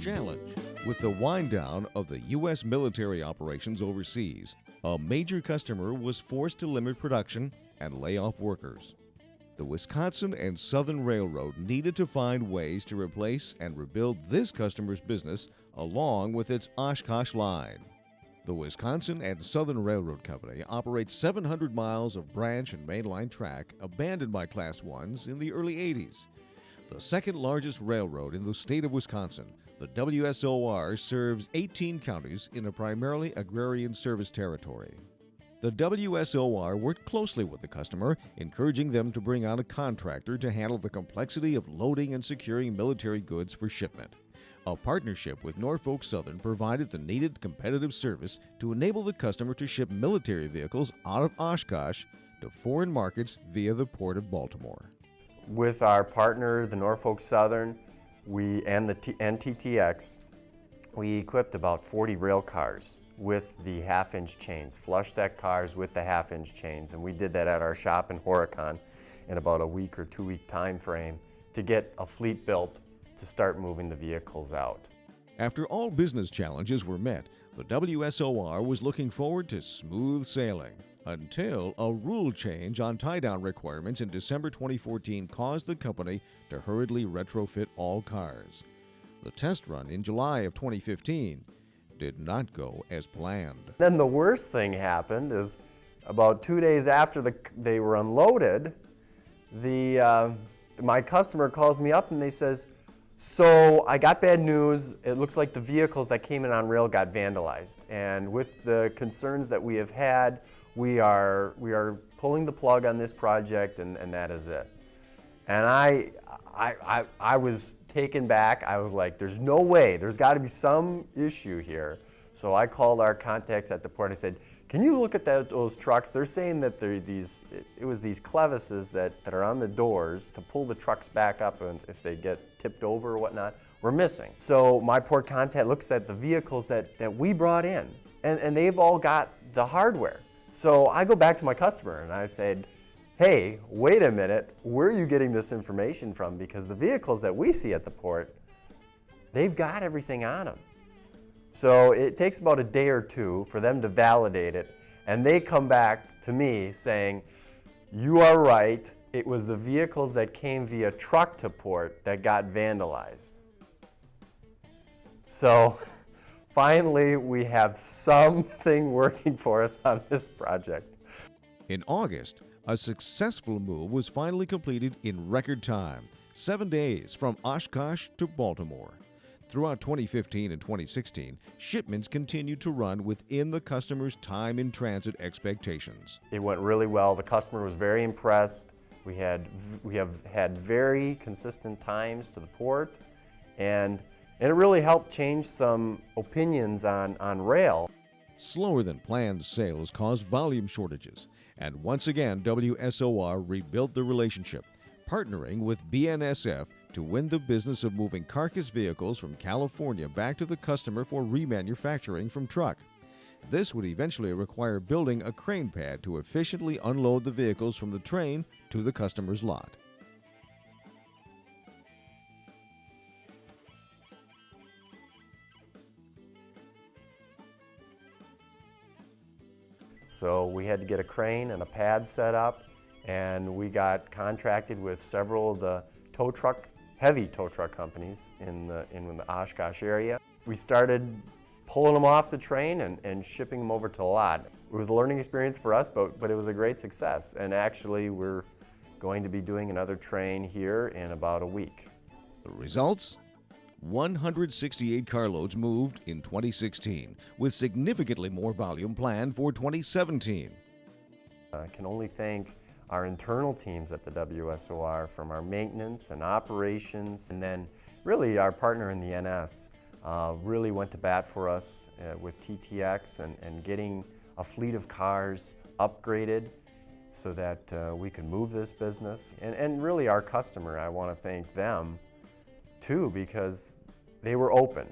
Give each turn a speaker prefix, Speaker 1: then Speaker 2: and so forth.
Speaker 1: Challenge. With the wind down of the U.S. military operations overseas, a major customer was forced to limit production and lay off workers. The Wisconsin and Southern Railroad needed to find ways to replace and rebuild this customer's business along with its Oshkosh line. The Wisconsin and Southern Railroad Company operates 700 miles of branch and mainline track abandoned by Class 1s in the early 80s. The second largest railroad in the state of Wisconsin, the WSOR serves 18 counties in a primarily agrarian service territory. The WSOR worked closely with the customer, encouraging them to bring on a contractor to handle the complexity of loading and securing military goods for shipment. A partnership with Norfolk Southern provided the needed competitive service to enable the customer to ship military vehicles out of Oshkosh to foreign markets via the Port of Baltimore.
Speaker 2: With our partner, the Norfolk Southern, and TTX, we equipped about 40 rail cars with the half-inch chains, flush deck cars with the half-inch chains, and we did that at our shop in Horicon in about a week or 2 week time frame to get a fleet built to start moving the vehicles out.
Speaker 1: After all business challenges were met, the WSOR was looking forward to smooth sailing until a rule change on tie-down requirements in December 2014 caused the company to hurriedly retrofit all cars. The test run in July of 2015 did not go as planned.
Speaker 2: Then the worst thing happened is about 2 days after they were unloaded, my customer calls me up and they says, "So I got bad news. It looks like the vehicles that came in on rail got vandalized. And with the concerns that we have had, we are pulling the plug on this project and that is it." And I was taken back. I was like, there's no way. There's got to be some issue here. So I called our contacts at the port. I said, "Can you look at those trucks? They're saying that it was these clevises that are on the doors to pull the trucks back up and if they get tipped over or whatnot, were missing." So my port contact looks at the vehicles that we brought in, and they've all got the hardware. So I go back to my customer and I said, "Hey, wait a minute, where are you getting this information from? Because the vehicles that we see at the port, they've got everything on them." So it takes about a day or two for them to validate it, and they come back to me saying, "You are right, it was the vehicles that came via truck to port that got vandalized." So finally, we have something working for us on this project.
Speaker 1: In August, a successful move was finally completed in record time, 7 days from Oshkosh to Baltimore. Throughout 2015 and 2016, shipments continued to run within the customer's time in transit expectations.
Speaker 2: It went really well. The customer was very impressed. We have had very consistent times to the port, and it really helped change some opinions on rail.
Speaker 1: Slower than planned sales caused volume shortages, and once again WSOR rebuilt the relationship, partnering with BNSF to win the business of moving carcass vehicles from California back to the customer for remanufacturing from truck. This would eventually require building a crane pad to efficiently unload the vehicles from the train to the customer's lot.
Speaker 2: So we had to get a crane and a pad set up, and we got contracted with several of the heavy tow truck companies in the Oshkosh area. We started pulling them off the train and shipping them over to the lot. It was a learning experience for us, but it was a great success. And actually, we're going to be doing another train here in about a week.
Speaker 1: The results? 168 carloads moved in 2016, with significantly more volume planned for 2017.
Speaker 2: I can only thank our internal teams at the WSOR, from our maintenance and operations, and then really our partner in the NS really went to bat for us with TTX and getting a fleet of cars upgraded so that we could move this business. And really our customer, I want to thank them too, because they were open.